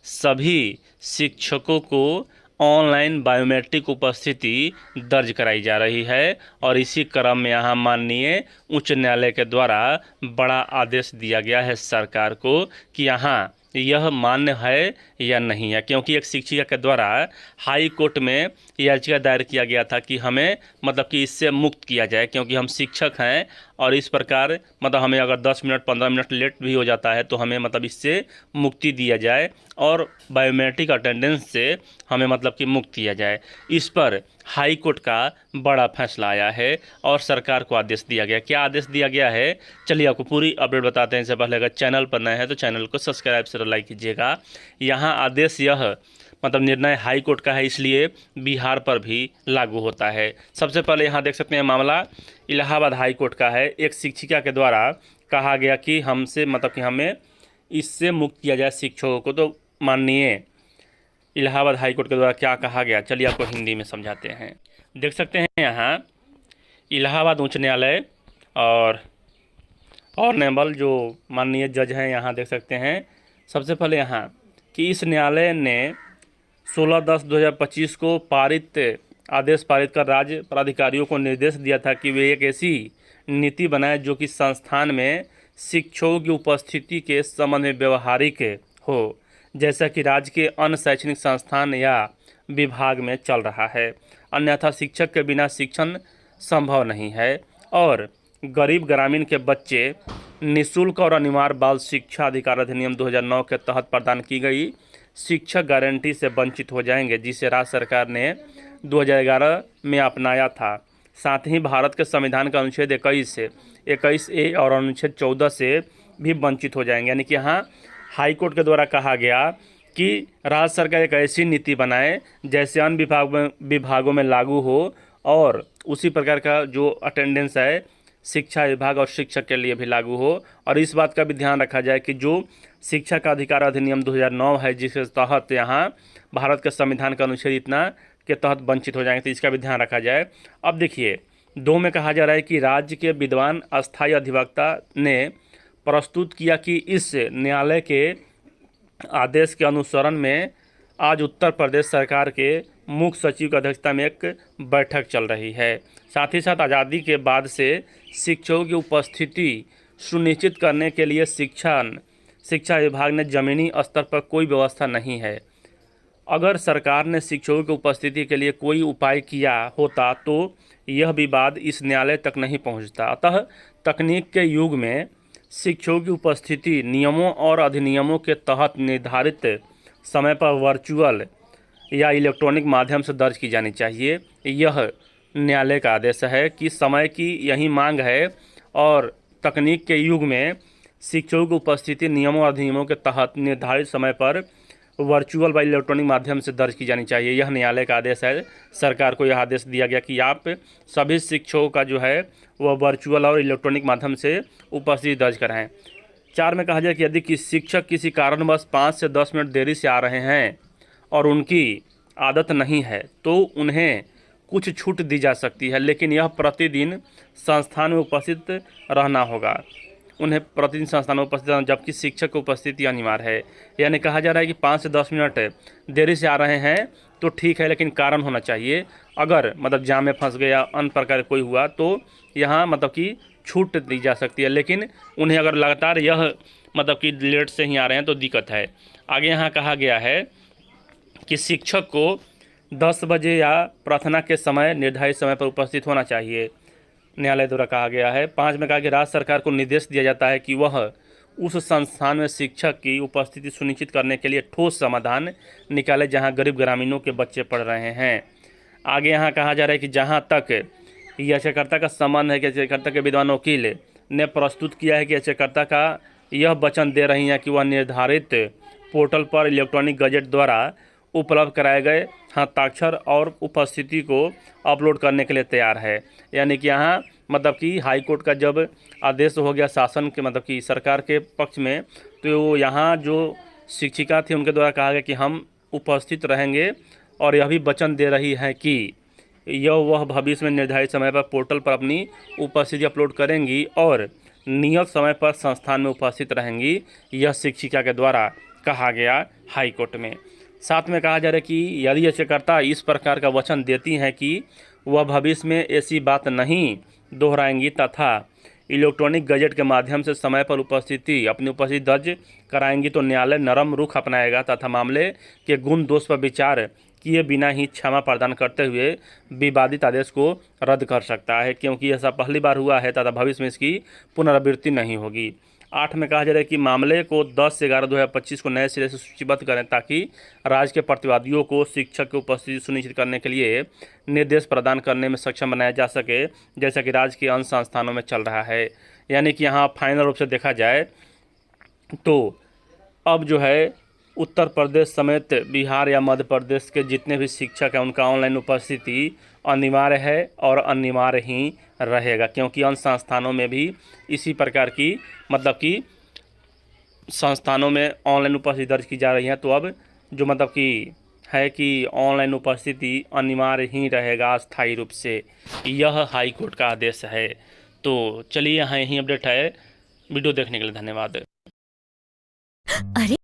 सभी शिक्षकों को ऑनलाइन बायोमेट्रिक उपस्थिति दर्ज कराई जा रही है। और इसी क्रम में यहाँ माननीय उच्च न्यायालय के द्वारा बड़ा आदेश दिया गया है सरकार को कि यहाँ यह मान्य है या नहीं है, क्योंकि एक शिक्षिका के द्वारा हाई कोर्ट में याचिका दायर किया गया था कि हमें मतलब कि इससे मुक्त किया जाए, क्योंकि हम शिक्षक हैं और इस प्रकार मतलब हमें अगर 10 मिनट 15 मिनट लेट भी हो जाता है तो हमें मतलब इससे मुक्ति दिया जाए और बायोमेट्रिक अटेंडेंस से हमें मतलब कि मुक्त किया जाए। इस पर हाई कोर्ट का बड़ा फैसला आया है और सरकार को आदेश दिया गया। क्या आदेश दिया गया है, चलिए आपको पूरी अपडेट बताते हैं। इससे पहले अगर चैनल पर नए हैं तो चैनल को सब्सक्राइब से लाइक कीजिएगा। यहाँ आदेश यह मतलब निर्णय हाई कोर्ट का है, इसलिए बिहार पर भी लागू होता है। सबसे पहले यहाँ देख सकते हैं मामला इलाहाबाद हाई कोर्ट का है। एक शिक्षिका के द्वारा कहा गया कि हमसे मतलब कि हमें इससे मुक्त किया जाए शिक्षकों को। तो माननीय इलाहाबाद हाई कोर्ट के द्वारा क्या कहा गया, चलिए आपको हिंदी में समझाते हैं। देख सकते हैं यहाँ इलाहाबाद उच्च न्यायालय और ऑनरेबल जो माननीय जज हैं यहाँ देख सकते हैं। सबसे पहले यहाँ कि इस न्यायालय ने 16/10/2025 को आदेश पारित कर राज्य प्राधिकारियों को निर्देश दिया था कि वे एक ऐसी नीति बनाए जो कि संस्थान में शिक्षकों की उपस्थिति के संबंध में व्यवहारिक हो, जैसा कि राज्य के अन्य शैक्षणिक संस्थान या विभाग में चल रहा है। अन्यथा शिक्षक के बिना शिक्षण संभव नहीं है और गरीब ग्रामीण के बच्चे निःशुल्क और अनिवार्य बाल शिक्षा अधिकार अधिनियम 2009 के तहत प्रदान की गई शिक्षक गारंटी से वंचित हो जाएंगे, जिसे राज्य सरकार ने 2011 में अपनाया था। साथ ही भारत के संविधान का अनुच्छेद 21A और अनुच्छेद 14 से भी वंचित हो जाएंगे। यानी कि यहाँ हाई कोर्ट के द्वारा कहा गया कि राज्य सरकार एक ऐसी नीति बनाए जैसे अन्य विभागों में लागू हो और उसी प्रकार का जो अटेंडेंस है शिक्षा विभाग और शिक्षक के लिए भी लागू हो। और इस बात का भी ध्यान रखा जाए कि जो शिक्षा का अधिकार अधिनियम 2009 है जिसके तहत यहाँ भारत के संविधान का अनुच्छेद इतना के तहत वंचित हो जाएंगे, तो इसका भी ध्यान रखा जाए। अब देखिए 2 में कहा जा रहा है कि राज्य के विद्वान अस्थायी अधिवक्ता ने प्रस्तुत किया कि इस न्यायालय के आदेश के अनुसरण में आज उत्तर प्रदेश सरकार के मुख्य सचिव की अध्यक्षता में एक बैठक चल रही है। साथ ही साथ आज़ादी के बाद से शिक्षकों की उपस्थिति सुनिश्चित करने के लिए शिक्षा विभाग ने ज़मीनी स्तर पर कोई व्यवस्था नहीं है। अगर सरकार ने शिक्षकों की उपस्थिति के लिए कोई उपाय किया होता तो यह विवाद इस न्यायालय तक नहीं पहुंचता। अतः तकनीक के युग में शिक्षकों की उपस्थिति नियमों और अधिनियमों के तहत निर्धारित समय पर वर्चुअल या इलेक्ट्रॉनिक माध्यम से दर्ज की जानी चाहिए। यह न्यायालय का आदेश है कि समय की यही मांग है और तकनीक के युग में शिक्षकों की उपस्थिति नियमों और अधिनियमों के तहत निर्धारित समय पर वर्चुअल व इलेक्ट्रॉनिक माध्यम से दर्ज की जानी चाहिए। यह न्यायालय का आदेश है। सरकार को यह आदेश दिया गया कि आप सभी शिक्षकों का जो है वह वर्चुअल और इलेक्ट्रॉनिक माध्यम से उपस्थिति दर्ज कराएं। 4 में कहा जाए कि यदि शिक्षक किसी कारणवश 5 से 10 मिनट देरी से आ रहे हैं और उनकी आदत नहीं है तो उन्हें कुछ छूट दी जा सकती है, लेकिन यह प्रतिदिन संस्थान में उपस्थित रहना होगा। उन्हें प्रतिदिन संस्थान में उपस्थित रहना, जबकि शिक्षक की उपस्थिति अनिवार्य है। यानी कहा जा रहा है कि 5 से 10 मिनट देरी से आ रहे हैं तो ठीक है, लेकिन कारण होना चाहिए। अगर मतलब जाम में फंस गया अन्य प्रकार कोई हुआ तो यहाँ मतलब कि छूट दी जा सकती है, लेकिन उन्हें अगर लगातार यह मतलब कि लेट से ही आ रहे हैं तो दिक्कत है। आगे यहाँ कहा गया है कि शिक्षक को 10 बजे या प्रार्थना के समय निर्धारित समय पर उपस्थित होना चाहिए, न्यायालय द्वारा कहा गया है। 5 में कहा कि राज्य सरकार को निर्देश दिया जाता है कि वह उस संस्थान में शिक्षक की उपस्थिति सुनिश्चित करने के लिए ठोस समाधान निकाले जहां गरीब ग्रामीणों के बच्चे पढ़ रहे हैं। आगे यहाँ कहा जा रहा है कि जहां तक याचिकाकर्ता का संबंध है कि याचिकाकर्ता के विद्वान वकील ने प्रस्तुत किया है कि याचिकाकर्ता का यह वचन दे रही हैं कि वह निर्धारित पोर्टल पर इलेक्ट्रॉनिक गजेट द्वारा उपलब्ध कराए गए हस्ताक्षर और उपस्थिति को अपलोड करने के लिए तैयार है। यानी कि यहाँ मतलब कि हाई कोर्ट का जब आदेश हो गया शासन के मतलब कि सरकार के पक्ष में, तो यहाँ जो शिक्षिका थी उनके द्वारा कहा गया कि हम उपस्थित रहेंगे और यह भी वचन दे रही है कि वह भविष्य में निर्धारित समय पर पोर्टल पर अपनी उपस्थिति अपलोड करेंगी और नियत समय पर संस्थान में उपस्थित रहेंगी। यह शिक्षिका के द्वारा कहा गया हाई कोर्ट में। साथ में कहा जा रहा है कि यदि याचिकाकर्ता इस प्रकार का वचन देती हैं कि वह भविष्य में ऐसी बात नहीं दोहराएंगी तथा इलेक्ट्रॉनिक गजट के माध्यम से समय पर अपनी उपस्थिति दर्ज कराएंगी तो न्यायालय नरम रुख अपनाएगा तथा मामले के गुण दोष पर विचार किए बिना ही क्षमा प्रदान करते हुए विवादित आदेश को रद्द कर सकता है, क्योंकि ऐसा पहली बार हुआ है तथा भविष्य में इसकी पुनरावृत्ति नहीं होगी। 8 में कहा जा रहा है कि मामले को 10/11/2025 को नए सिरे से सूचीबद्ध करें ताकि राज्य के प्रतिवादियों को शिक्षक की उपस्थिति सुनिश्चित करने के लिए निर्देश प्रदान करने में सक्षम बनाया जा सके, जैसा कि राज्य के अन्य संस्थानों में चल रहा है। यानी कि यहाँ फाइनल रूप से देखा जाए तो अब जो है उत्तर प्रदेश समेत बिहार या मध्य प्रदेश के जितने भी शिक्षक हैं उनका ऑनलाइन उपस्थिति अनिवार्य है और अनिवार्य ही रहेगा, क्योंकि अन्य संस्थानों में भी इसी प्रकार की मतलब कि संस्थानों में ऑनलाइन उपस्थिति दर्ज की जा रही है। तो अब जो मतलब कि है कि ऑनलाइन उपस्थिति अनिवार्य ही रहेगा अस्थायी रूप से, यह हाई कोर्ट का आदेश है। तो चलिए यहाँ यही अपडेट है। वीडियो देखने के लिए धन्यवाद। अरे